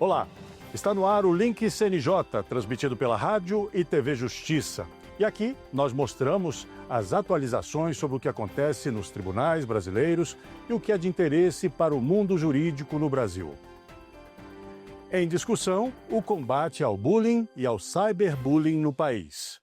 Olá, está no ar o Link CNJ, transmitido pela Rádio e TV Justiça. E aqui nós mostramos as atualizações sobre o que acontece nos tribunais brasileiros e o que é de interesse para o mundo jurídico no Brasil. Em discussão, o combate ao bullying e ao cyberbullying no país.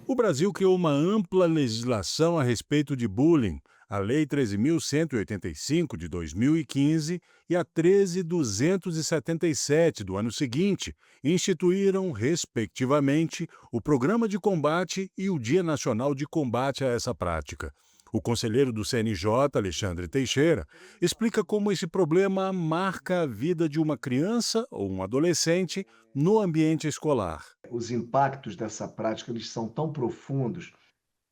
O Brasil criou uma ampla legislação a respeito de bullying, a Lei 13.185 de 2015 e a 13.277 do ano seguinte instituíram, respectivamente, o Programa de Combate e o Dia Nacional de Combate a essa prática. O conselheiro do CNJ, Alexandre Teixeira, explica como esse problema marca a vida de uma criança ou um adolescente no ambiente escolar. Os impactos dessa prática eles são tão profundos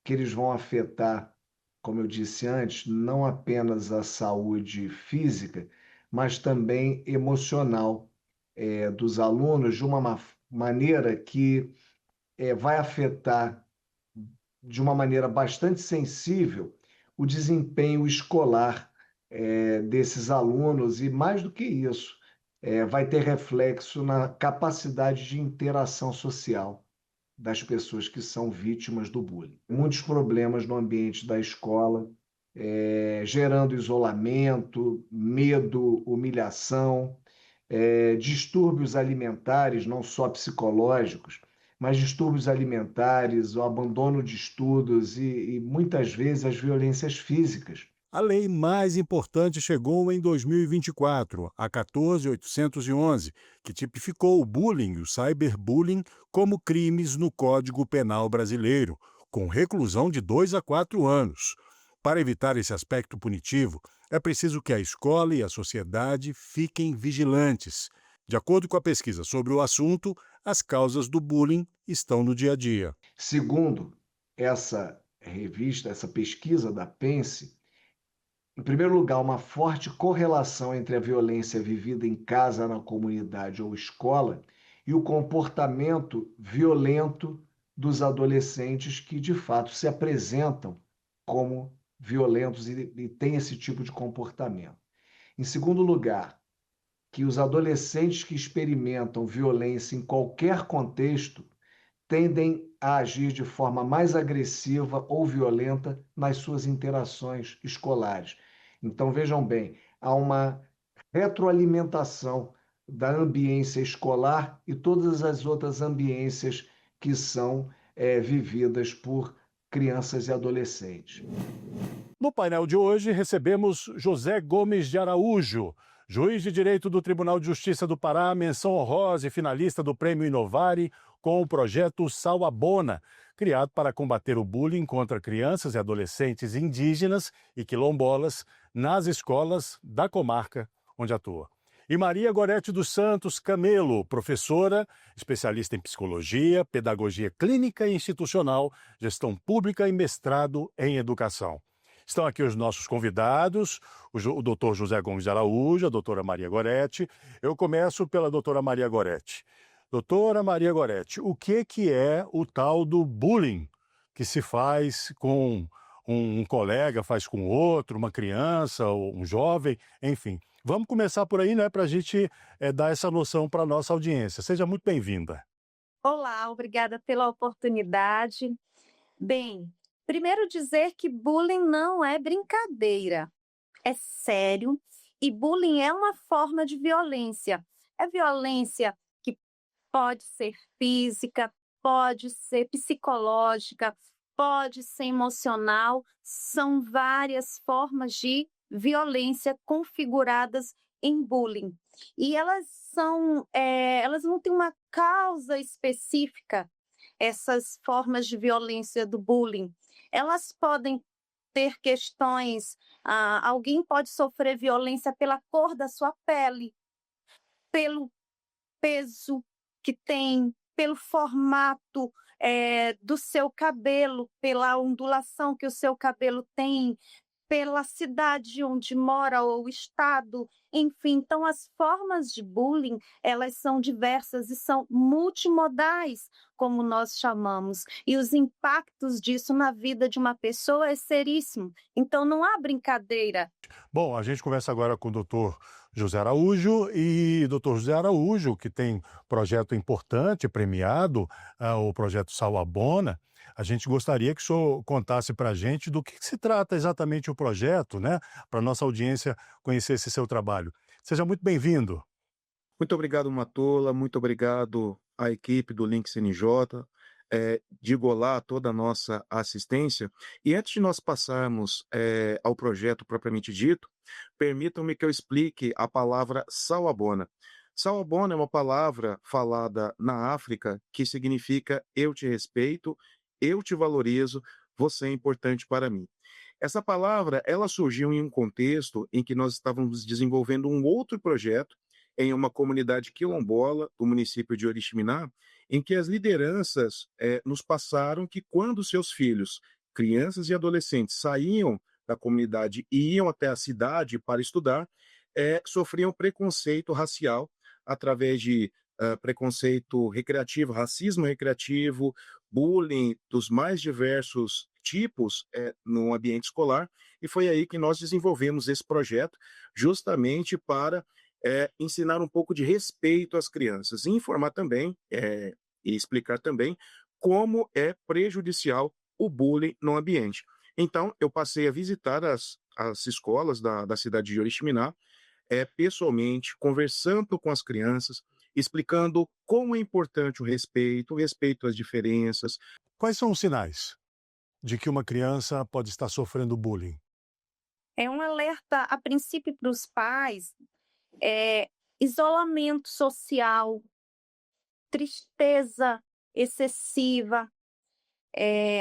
que eles vão afetar, como eu disse antes, não apenas a saúde física, mas também emocional dos alunos de uma maneira que vai afetar de uma maneira bastante sensível o desempenho escolar desses alunos e, mais do que isso, vai ter reflexo na capacidade de interação social das pessoas que são vítimas do bullying. Muitos problemas no ambiente da escola, gerando isolamento, medo, humilhação, distúrbios alimentares, não só psicológicos, mas distúrbios alimentares, o abandono de estudos e muitas vezes as violências físicas. A lei mais importante chegou em 2024, a 14.811, que tipificou o bullying e o cyberbullying como crimes no Código Penal brasileiro, com reclusão de 2 a 4 anos. Para evitar esse aspecto punitivo, é preciso que a escola e a sociedade fiquem vigilantes. De acordo com a pesquisa sobre o assunto, as causas do bullying estão no dia a dia. Segundo essa revista, essa pesquisa da Pense, em primeiro lugar, uma forte correlação entre a violência vivida em casa, na comunidade ou escola e o comportamento violento dos adolescentes que, de fato, se apresentam como violentos e têm esse tipo de comportamento. Em segundo lugar, que os adolescentes que experimentam violência em qualquer contexto tendem a agir de forma mais agressiva ou violenta nas suas interações escolares. Então, vejam bem, há uma retroalimentação da ambiência escolar e todas as outras ambiências que são vividas por crianças e adolescentes. No painel de hoje, recebemos José Gomes de Araújo, juiz de direito do Tribunal de Justiça do Pará, menção honrosa e finalista do Prêmio Inovare com o projeto Sauabona, criado para combater o bullying contra crianças e adolescentes indígenas e quilombolas nas escolas da comarca onde atua. E Maria Gorete dos Santos Camelo, professora, especialista em psicologia, pedagogia clínica e institucional, gestão pública e mestrado em educação. Estão aqui os nossos convidados, o doutor José Gomes de Araújo, a doutora Maria Gorete. Eu começo pela doutora Maria Gorete. Doutora Maria Gorete, o que é o tal do bullying que se faz com um colega, faz com outro, uma criança, ou um jovem, enfim. Vamos começar por aí, né, para a gente dar essa noção para a nossa audiência. Seja muito bem-vinda. Olá, obrigada pela oportunidade. Bem, primeiro dizer que bullying não é brincadeira, é sério, e bullying é uma forma de violência. É violência que pode ser física, pode ser psicológica, pode ser emocional, são várias formas de violência configuradas em bullying. E elas não têm uma causa específica, essas formas de violência do bullying. Elas podem ter questões, alguém pode sofrer violência pela cor da sua pele, pelo peso que tem, pelo formato do seu cabelo, pela ondulação que o seu cabelo tem, pela cidade onde mora ou estado. Enfim, então as formas de bullying, elas são diversas e são multimodais, como nós chamamos, e os impactos disso na vida de uma pessoa é seríssimo. Então não há brincadeira. Bom, a gente conversa agora com o doutor José Araújo e doutor José Araújo, que tem projeto importante, premiado, o projeto Sawubona. A gente gostaria que o senhor contasse para a gente do que se trata exatamente o projeto, né? Para a nossa audiência conhecer esse seu trabalho. Seja muito bem-vindo. Muito obrigado, Matola. Muito obrigado à equipe do Link CNJ. Digo olá a toda a nossa assistência. E antes de nós passarmos ao projeto propriamente dito, permitam-me que eu explique a palavra Sawubona. Sawubona é uma palavra falada na África que significa eu te respeito, eu te valorizo, você é importante para mim. Essa palavra, ela surgiu em um contexto em que nós estávamos desenvolvendo um outro projeto em uma comunidade quilombola do município de Oriximiná, em que as lideranças nos passaram que quando seus filhos, crianças e adolescentes, saíam da comunidade e iam até a cidade para estudar, sofriam preconceito racial através de preconceito recreativo, racismo recreativo, bullying dos mais diversos tipos no ambiente escolar, e foi aí que nós desenvolvemos esse projeto justamente para ensinar um pouco de respeito às crianças e informar também e explicar também como é prejudicial o bullying no ambiente. Então, eu passei a visitar as escolas da cidade de Oriximiná, pessoalmente, conversando com as crianças, explicando como é importante o respeito às diferenças. Quais são os sinais de que uma criança pode estar sofrendo bullying? É um alerta, a princípio, para os pais, isolamento social, tristeza excessiva,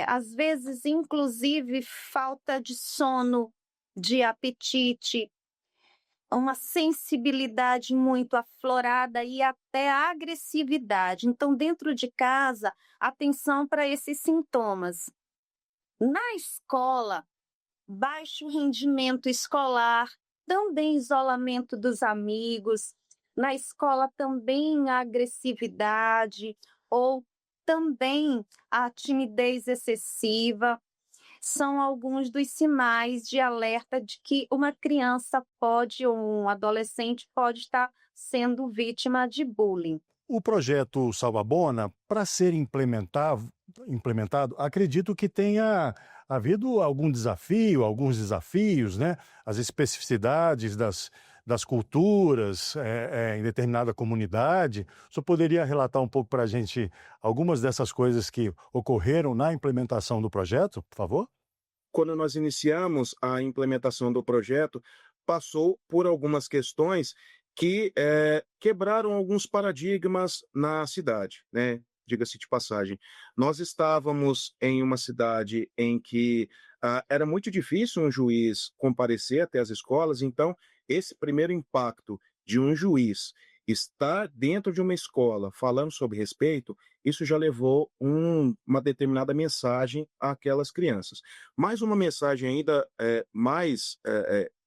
às vezes, inclusive, falta de sono, de apetite, uma sensibilidade muito aflorada e até agressividade. Então, dentro de casa, atenção para esses sintomas. Na escola, baixo rendimento escolar, também isolamento dos amigos, na escola também a agressividade ou também a timidez excessiva, são alguns dos sinais de alerta de que uma criança pode ou um adolescente pode estar sendo vítima de bullying. O projeto Sawubona, para ser implementado, acredito que tenha havido alguns desafios, né? As especificidades das culturas em determinada comunidade. O senhor poderia relatar um pouco para a gente algumas dessas coisas que ocorreram na implementação do projeto, por favor? Quando nós iniciamos a implementação do projeto, passou por algumas questões que quebraram alguns paradigmas na cidade, né? Diga-se de passagem. Nós estávamos em uma cidade em que era muito difícil um juiz comparecer até as escolas, então esse primeiro impacto de um juiz estar dentro de uma escola falando sobre respeito, isso já levou uma determinada mensagem àquelas crianças. Mais uma mensagem ainda mais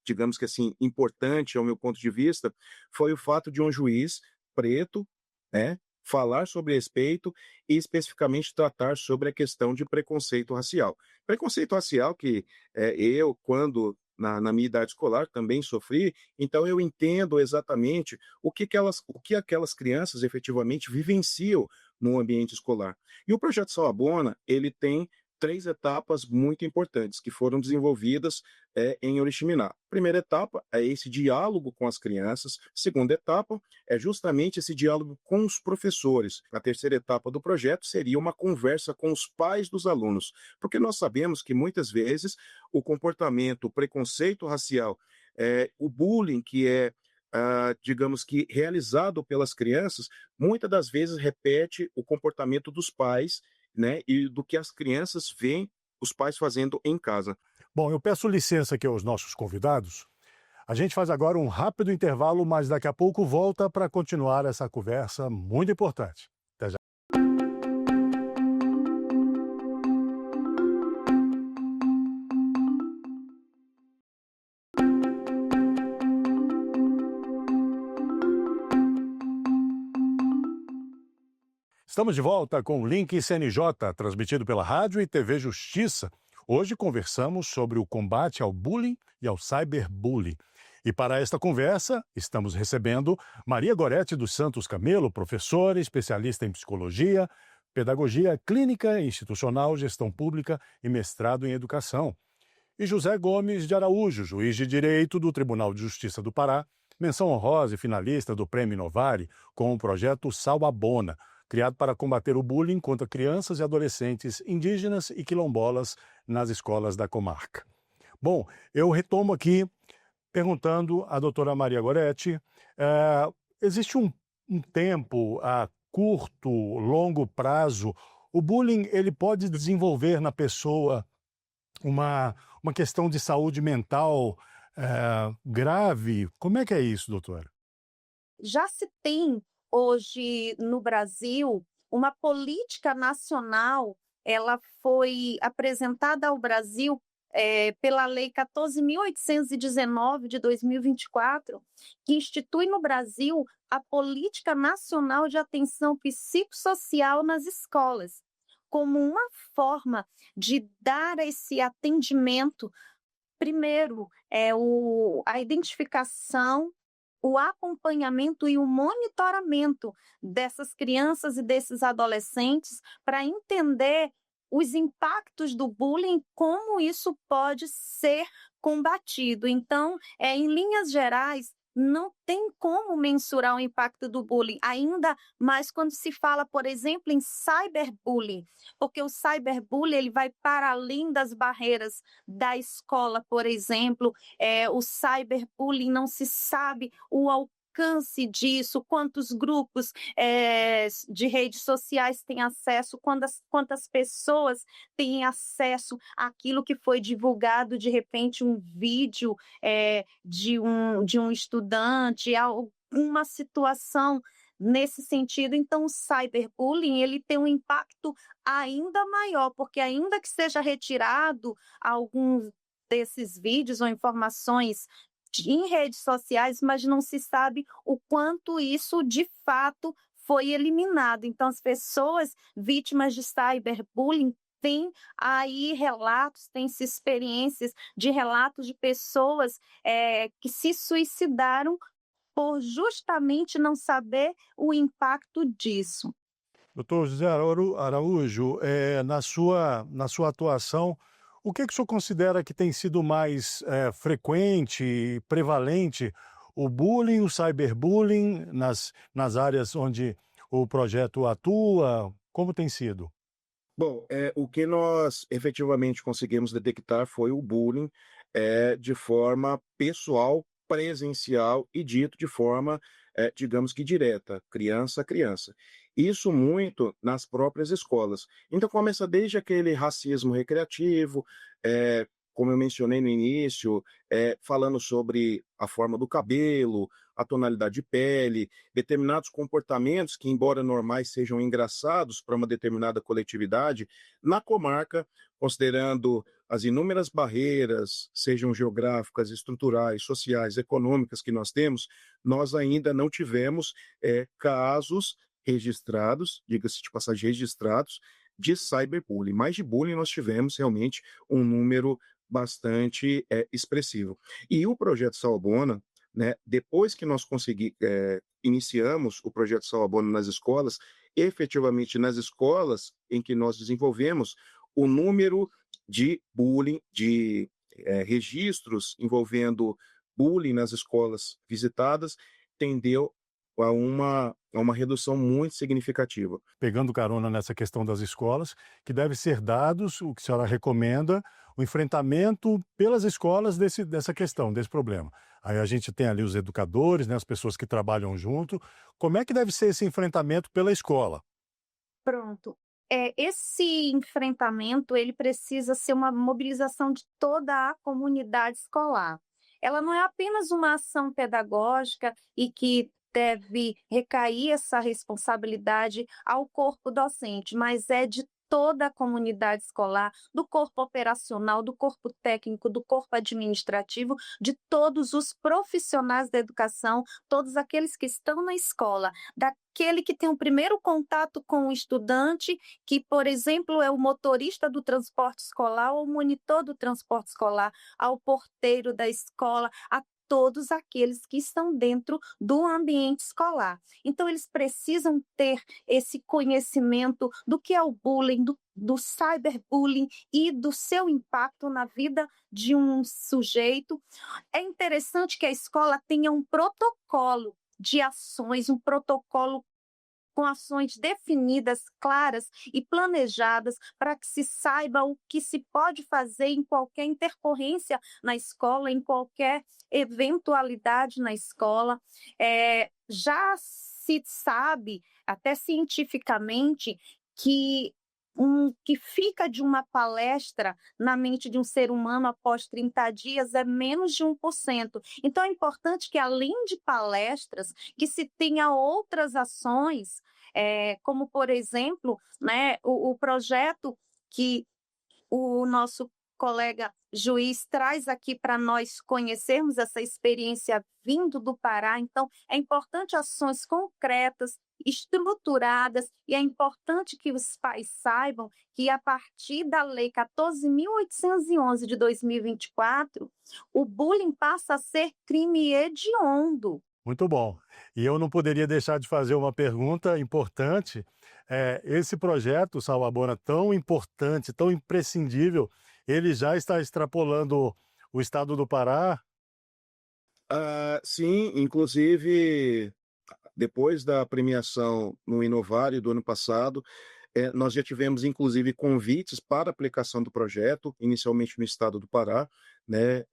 digamos que assim, importante ao meu ponto de vista, foi o fato de um juiz preto, né, falar sobre respeito e especificamente tratar sobre a questão de preconceito racial. Preconceito racial que eu, quando na minha idade escolar, também sofri, então eu entendo exatamente o que aquelas crianças efetivamente vivenciam no ambiente escolar. E o Projeto Sawubona, ele tem 3 etapas muito importantes que foram desenvolvidas em Oriximiná. Primeira etapa é esse diálogo com as crianças. Segunda etapa é justamente esse diálogo com os professores. A terceira etapa do projeto seria uma conversa com os pais dos alunos, porque nós sabemos que muitas vezes o comportamento, o preconceito racial, o bullying que digamos que realizado pelas crianças, muitas das vezes repete o comportamento dos pais, né, e do que as crianças veem os pais fazendo em casa. Bom, eu peço licença aqui aos nossos convidados. A gente faz agora um rápido intervalo, mas daqui a pouco volta para continuar essa conversa muito importante. Até já. Estamos de volta com o Link CNJ, transmitido pela Rádio e TV Justiça. Hoje conversamos sobre o combate ao bullying e ao cyberbullying. E para esta conversa, estamos recebendo Maria Gorete dos Santos Camelo, professora, especialista em psicologia, pedagogia clínica e institucional, gestão pública e mestrado em educação. E José Gomes de Araújo, juiz de direito do Tribunal de Justiça do Pará, menção honrosa e finalista do Prêmio Inovari com o projeto Sauabona, criado para combater o bullying contra crianças e adolescentes indígenas e quilombolas nas escolas da comarca. Bom, eu retomo aqui perguntando à doutora Maria Gorete, existe um tempo a curto, longo prazo, o bullying ele pode desenvolver na pessoa uma questão de saúde mental grave? Como é que é isso, doutora? Já se tem hoje no Brasil uma política nacional, ela foi apresentada ao Brasil pela Lei 14.819 de 2024, que institui no Brasil a Política Nacional de Atenção Psicossocial nas escolas, como uma forma de dar esse atendimento. Primeiro, a identificação, o acompanhamento e o monitoramento dessas crianças e desses adolescentes para entender os impactos do bullying, como isso pode ser combatido. Então, em linhas gerais, não tem como mensurar o impacto do bullying, ainda mais quando se fala, por exemplo, em cyberbullying, porque o cyberbullying ele vai para além das barreiras da escola, por exemplo, o cyberbullying não se sabe o alcance disso, quantos grupos de redes sociais têm acesso, quantas pessoas têm acesso àquilo que foi divulgado, de repente um vídeo de um estudante, alguma situação nesse sentido. Então o cyberbullying ele tem um impacto ainda maior, porque ainda que seja retirado alguns desses vídeos ou informações em redes sociais, mas não se sabe o quanto isso de fato foi eliminado. Então, as pessoas vítimas de cyberbullying têm aí relatos, têm-se experiências de relatos de pessoas que se suicidaram por justamente não saber o impacto disso. Doutor José Araújo, na sua atuação, o que o senhor considera que tem sido mais frequente e prevalente, o bullying, o cyberbullying, nas áreas onde o projeto atua? Como tem sido? Bom, o que nós efetivamente conseguimos detectar foi o bullying de forma pessoal, presencial e dito de forma, digamos que direta, criança a criança. Isso muito nas próprias escolas. Então começa desde aquele racismo recreativo, como eu mencionei no início, falando sobre a forma do cabelo, a tonalidade de pele, determinados comportamentos que, embora normais, sejam engraçados para uma determinada coletividade, na comarca, considerando as inúmeras barreiras, sejam geográficas, estruturais, sociais, econômicas que nós temos, nós ainda não tivemos casos registrados, diga-se de passagem, registrados, de cyberbullying. Mas de bullying nós tivemos realmente um número bastante expressivo. E o projeto Sauabona, né, depois que nós iniciamos o projeto Sauabona nas escolas, efetivamente nas escolas em que nós desenvolvemos, o número de bullying, de registros envolvendo bullying nas escolas visitadas, tendeu a uma redução muito significativa. Pegando carona nessa questão das escolas, que deve ser dados, o que a senhora recomenda, o enfrentamento pelas escolas dessa questão, desse problema. Aí a gente tem ali os educadores, né, as pessoas que trabalham junto. Como é que deve ser esse enfrentamento pela escola? Pronto. Esse enfrentamento ele precisa ser uma mobilização de toda a comunidade escolar. Ela não é apenas uma ação pedagógica e que deve recair essa responsabilidade ao corpo docente, mas é de toda a comunidade escolar, do corpo operacional, do corpo técnico, do corpo administrativo, de todos os profissionais da educação, todos aqueles que estão na escola, daquele que tem o primeiro contato com o estudante, que, por exemplo, é o motorista do transporte escolar ou o monitor do transporte escolar, ao porteiro da escola, a todos aqueles que estão dentro do ambiente escolar. Então, eles precisam ter esse conhecimento do que é o bullying, do cyberbullying e do seu impacto na vida de um sujeito. É interessante que a escola tenha um protocolo de ações, um protocolo com ações definidas, claras e planejadas para que se saiba o que se pode fazer em qualquer intercorrência na escola, em qualquer eventualidade na escola. Já se sabe, até cientificamente, que que fica de uma palestra na mente de um ser humano após 30 dias é menos de 1%. Então, é importante que, além de palestras, que se tenha outras ações, como, por exemplo, né, o projeto que o nosso colega juiz traz aqui para nós conhecermos essa experiência vindo do Pará. Então, é importante ações concretas, estruturadas, e é importante que os pais saibam que, a partir da Lei 14.811 de 2024, o bullying passa a ser crime hediondo. Muito bom. E eu não poderia deixar de fazer uma pergunta importante. Esse projeto, Sauabona, tão importante, tão imprescindível, ele já está extrapolando o estado do Pará? Sim, inclusive, depois da premiação no Inovário do ano passado, nós já tivemos, inclusive, convites para aplicação do projeto, inicialmente no estado do Pará, né?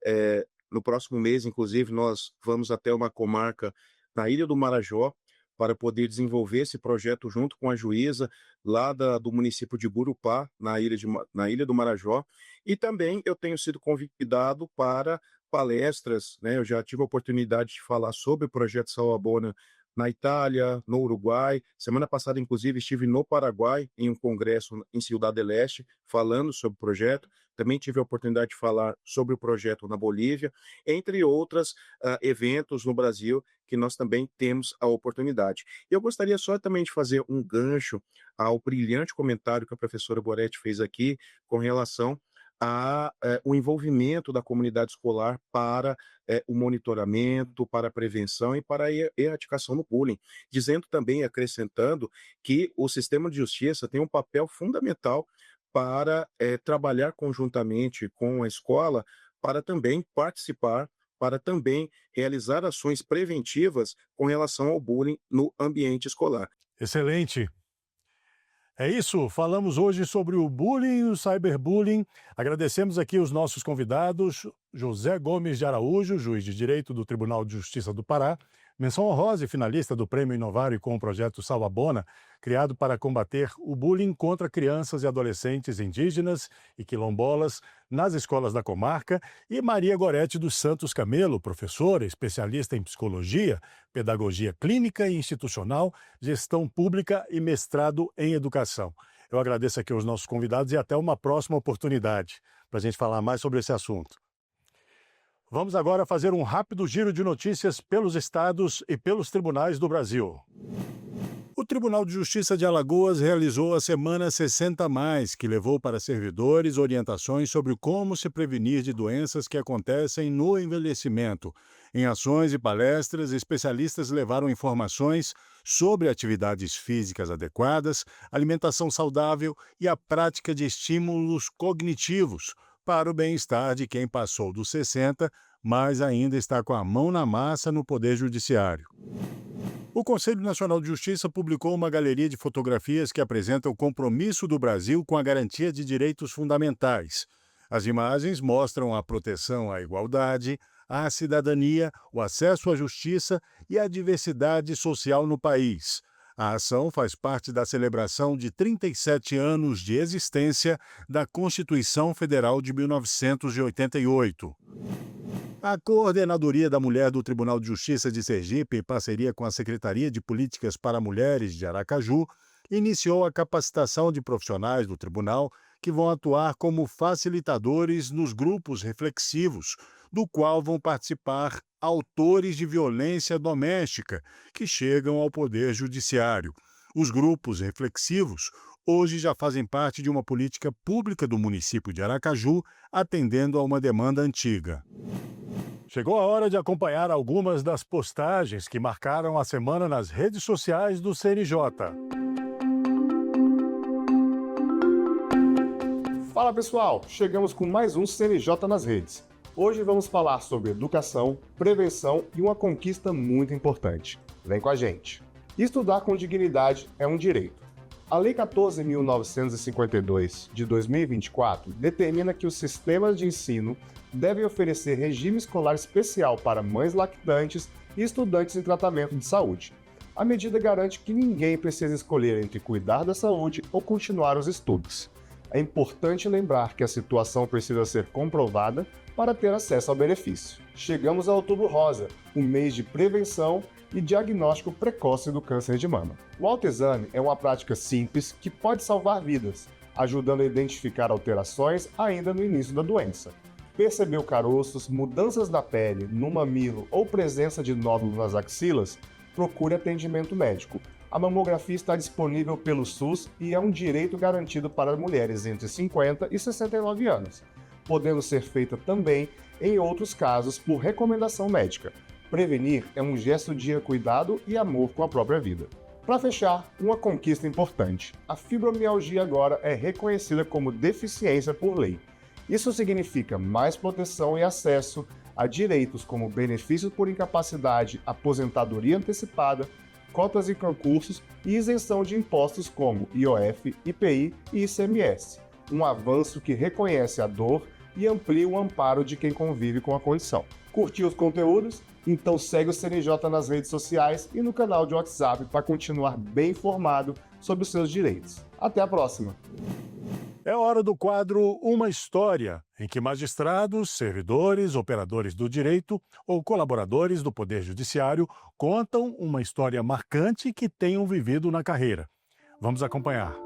No próximo mês, inclusive, nós vamos até uma comarca na Ilha do Marajó para poder desenvolver esse projeto junto com a juíza lá do município de Burupá, na Ilha do Marajó. E também eu tenho sido convidado para palestras, né? Eu já tive a oportunidade de falar sobre o projeto Sauabona na Itália, no Uruguai. Semana passada, inclusive, estive no Paraguai, em um congresso em Ciudad del Este, falando sobre o projeto. Também tive a oportunidade de falar sobre o projeto na Bolívia, entre outros eventos no Brasil que nós também temos a oportunidade. Eu gostaria só também de fazer um gancho ao brilhante comentário que a professora Boretti fez aqui com relação o envolvimento da comunidade escolar para o monitoramento, para a prevenção e para a erradicação do bullying, dizendo também, acrescentando, que o sistema de justiça tem um papel fundamental para trabalhar conjuntamente com a escola, para também participar, para também realizar ações preventivas com relação ao bullying no ambiente escolar. Excelente. É isso, falamos hoje sobre o bullying e o cyberbullying. Agradecemos aqui os nossos convidados, José Gomes de Araújo, juiz de Direito do Tribunal de Justiça do Pará, menção honrosa e finalista do Prêmio Inovário com o projeto Sauabona, criado para combater o bullying contra crianças e adolescentes indígenas e quilombolas nas escolas da comarca, e Maria Gorete dos Santos Camelo, professora, especialista em psicologia, pedagogia clínica e institucional, gestão pública e mestrado em educação. Eu agradeço aqui aos nossos convidados e até uma próxima oportunidade para a gente falar mais sobre esse assunto. Vamos agora fazer um rápido giro de notícias pelos estados e pelos tribunais do Brasil. O Tribunal de Justiça de Alagoas realizou a Semana 60+, que levou para servidores orientações sobre como se prevenir de doenças que acontecem no envelhecimento. Em ações e palestras, especialistas levaram informações sobre atividades físicas adequadas, alimentação saudável e a prática de estímulos cognitivos para o bem-estar de quem passou dos 60, mas ainda está com a mão na massa no Poder Judiciário. O Conselho Nacional de Justiça publicou uma galeria de fotografias que apresenta o compromisso do Brasil com a garantia de direitos fundamentais. As imagens mostram a proteção à igualdade, à cidadania, o acesso à justiça e à diversidade social no país. A ação faz parte da celebração de 37 anos de existência da Constituição Federal de 1988. A Coordenadoria da Mulher do Tribunal de Justiça de Sergipe, em parceria com a Secretaria de Políticas para Mulheres de Aracaju, iniciou a capacitação de profissionais do tribunal que vão atuar como facilitadores nos grupos reflexivos, do qual vão participar autores de violência doméstica que chegam ao Poder Judiciário. Os grupos reflexivos hoje já fazem parte de uma política pública do município de Aracaju, atendendo a uma demanda antiga. Chegou a hora de acompanhar algumas das postagens que marcaram a semana nas redes sociais do CNJ. Fala pessoal, chegamos com mais um CNJ nas redes. Hoje vamos falar sobre educação, prevenção e uma conquista muito importante. Vem com a gente. Estudar com dignidade é um direito. A Lei 14.952, de 2024, determina que os sistemas de ensino devem oferecer regime escolar especial para mães lactantes e estudantes em tratamento de saúde. A medida garante que ninguém precisa escolher entre cuidar da saúde ou continuar os estudos. É importante lembrar que a situação precisa ser comprovada para ter acesso ao benefício. Chegamos ao Outubro Rosa, um mês de prevenção e diagnóstico precoce do câncer de mama. O autoexame é uma prática simples que pode salvar vidas, ajudando a identificar alterações ainda no início da doença. Percebeu caroços, mudanças na pele, no mamilo ou presença de nódulos nas axilas? Procure atendimento médico. A mamografia está disponível pelo SUS e é um direito garantido para mulheres entre 50 e 69 anos, podendo ser feita também em outros casos por recomendação médica. Prevenir é um gesto de cuidado e amor com a própria vida. Para fechar, uma conquista importante. A fibromialgia agora é reconhecida como deficiência por lei. Isso significa mais proteção e acesso a direitos como benefícios por incapacidade, aposentadoria antecipada, cotas e concursos e isenção de impostos como IOF, IPI e ICMS. Um avanço que reconhece a dor e amplia o amparo de quem convive com a condição. Curtiu os conteúdos? Então segue o CNJ nas redes sociais e no canal de WhatsApp para continuar bem informado sobre os seus direitos. Até a próxima! É hora do quadro Uma História, em que magistrados, servidores, operadores do direito ou colaboradores do Poder Judiciário contam uma história marcante que tenham vivido na carreira. Vamos acompanhar.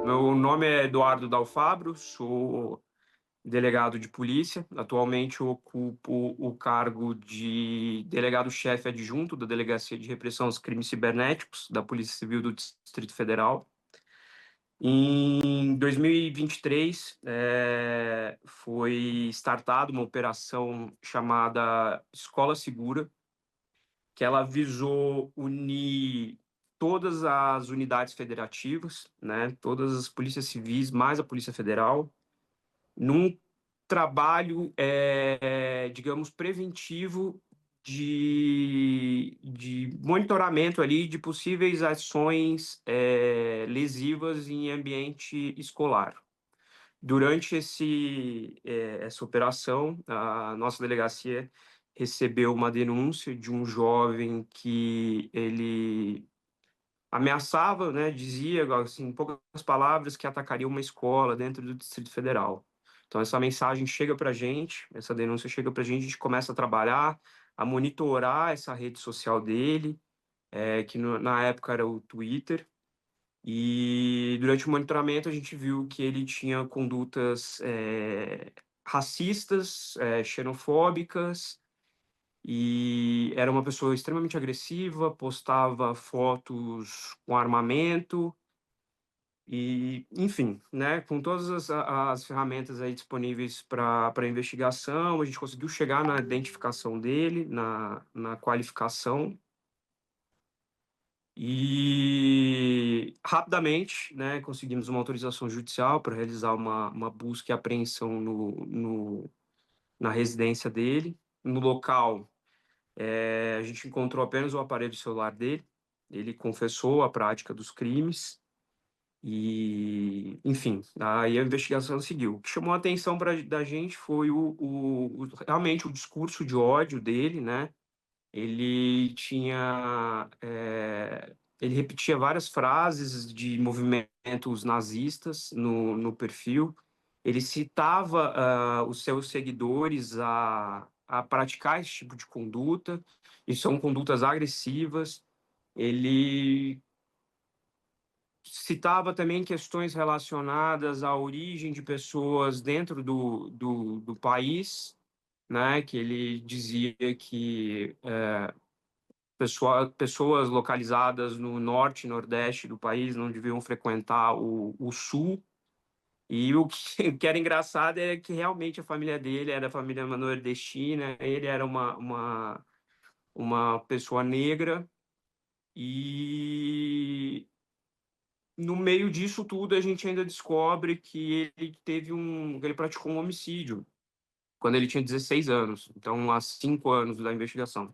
Meu nome é Eduardo Dalfabro, sou delegado de polícia. Atualmente ocupo o cargo de delegado-chefe adjunto da Delegacia de Repressão aos Crimes Cibernéticos da Polícia Civil do Distrito Federal. Em 2023, foi startada uma operação chamada Escola Segura, que ela visou unir todas as unidades federativas, né, todas as polícias civis, mais a Polícia Federal, num trabalho, digamos, preventivo de monitoramento ali de possíveis ações lesivas em ambiente escolar. Durante essa operação, a nossa delegacia recebeu uma denúncia de um jovem que ele ameaçava, né, dizia, assim, em poucas palavras, que atacaria uma escola dentro do Distrito Federal. Então, essa mensagem chega para a gente, essa denúncia chega para a gente começa a trabalhar, a monitorar essa rede social dele, que na época era o Twitter, e durante o monitoramento a gente viu que ele tinha condutas racistas, xenofóbicas, e era uma pessoa extremamente agressiva, postava fotos com armamento, e, enfim, né, com todas as ferramentas aí disponíveis para investigação, a gente conseguiu chegar na identificação dele, na qualificação, e rapidamente, né, conseguimos uma autorização judicial para realizar uma busca e apreensão na residência dele. No local, a gente encontrou apenas o aparelho celular dele, ele confessou a prática dos crimes e, enfim, aí a investigação seguiu. O que chamou a atenção da gente foi realmente o discurso de ódio dele, né? Ele ele repetia várias frases de movimentos nazistas no perfil. Ele citava os seus seguidores a a praticar esse tipo de conduta, e são condutas agressivas. Ele citava também questões relacionadas à origem de pessoas dentro do país, né, que ele dizia que pessoas localizadas no norte e nordeste do país não deviam frequentar o sul. E o que, o que era engraçado é que realmente a família dele era a família nordestina, ele era uma pessoa negra, e no meio disso tudo a gente ainda descobre que ele praticou um homicídio quando ele tinha 16 anos, então há 5 anos da investigação.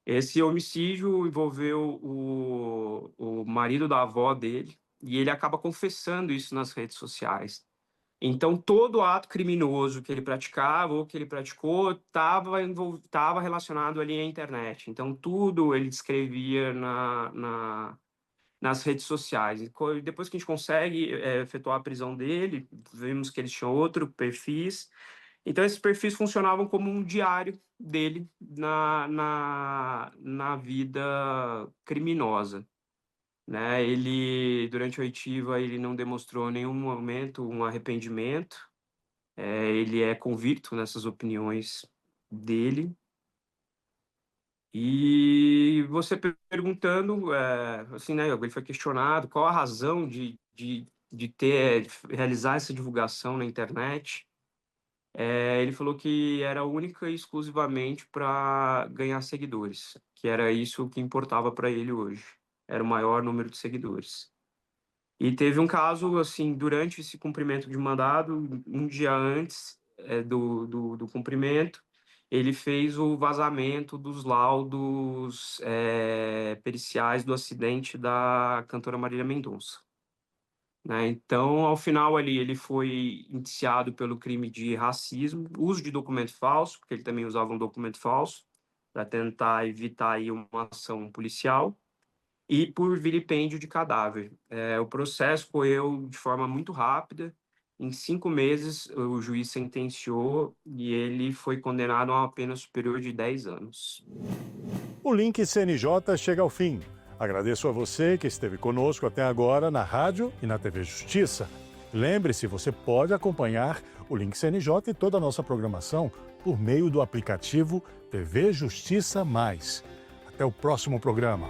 Esse homicídio envolveu o marido da avó dele, e ele acaba confessando isso nas redes sociais. Então, todo ato criminoso que ele praticava ou que ele praticou estava relacionado ali à internet. Então, tudo ele descrevia nas redes sociais. E depois que a gente consegue efetuar a prisão dele, vimos que ele tinha outro perfis. Então, esses perfis funcionavam como um diário dele na vida criminosa, né? Ele, durante a oitiva, ele não demonstrou em nenhum momento um arrependimento. Ele é convicto nessas opiniões dele. E você perguntando, assim, né, ele foi questionado qual a razão de realizar essa divulgação na internet. Ele falou que era única e exclusivamente para ganhar seguidores, que era isso que importava para ele hoje, era o maior número de seguidores. E teve um caso, assim, durante esse cumprimento de mandado, um dia antes do cumprimento, ele fez o vazamento dos laudos periciais do acidente da cantora Marília Mendonça, né? Então, ao final ali, ele foi indiciado pelo crime de racismo, uso de documento falso, porque ele também usava um documento falso, para tentar evitar aí uma ação policial, e por vilipêndio de cadáver. O processo correu de forma muito rápida. Em 5 meses, o juiz sentenciou e ele foi condenado a uma pena superior de 10 anos. O Link CNJ chega ao fim. Agradeço a você que esteve conosco até agora na rádio e na TV Justiça. Lembre-se, você pode acompanhar o Link CNJ e toda a nossa programação por meio do aplicativo TV Justiça Mais. Até o próximo programa.